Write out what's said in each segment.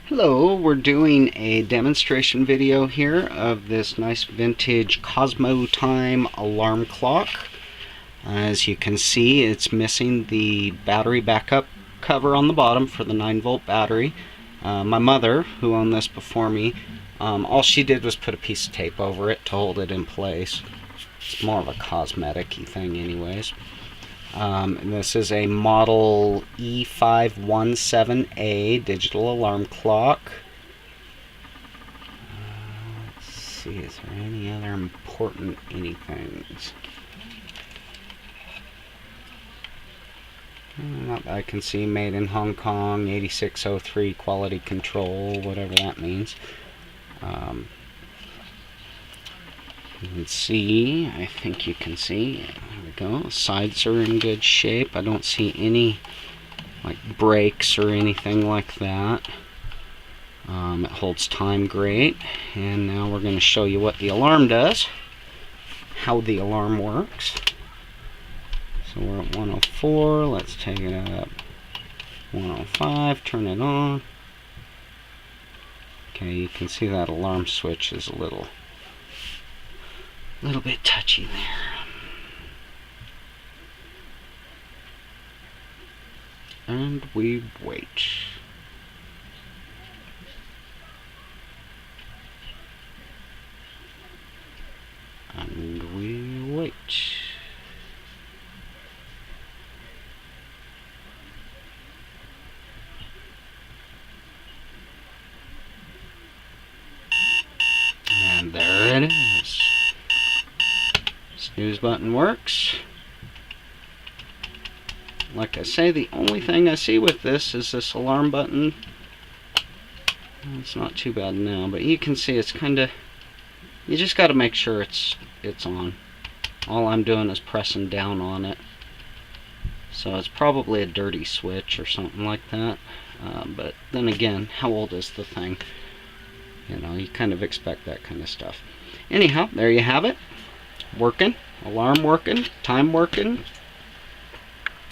Hello, we're doing a demonstration video here of this nice vintage Cosmo Time alarm clock. As you can see, it's missing the battery backup cover on the bottom for the 9-volt battery. My mother, who owned this before me, all she did was put a piece of tape over it to hold it in place. It's more of a cosmetic-y thing anyways. And this is a model E517A digital alarm clock. Let's see, is there any other important anythings? Not that I can see. Made in Hong Kong, 8603 quality control, whatever that means. You can see, I think you can see, there we go, sides are in good shape. I don't see any like breaks or anything like that. It holds time great. And now we're going to show you what the alarm does, how the alarm works. So we're at 104, let's take it up 105, turn it on. Okay, you can see that alarm switch is a little bit touchy there. And we wait. And we wait. And there it is. Snooze button works. Like I say, the only thing I see with this is this alarm button. It's not too bad now, but you can see it's kind of, you just got to make sure it's on. All I'm doing is pressing down on it. So it's probably a dirty switch or something like that. But then again, how old is the thing? You know, you kind of expect that kind of stuff. Anyhow, there you have it. Working, alarm working, time working.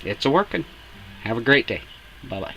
It's a working. Have a great day. Bye-bye.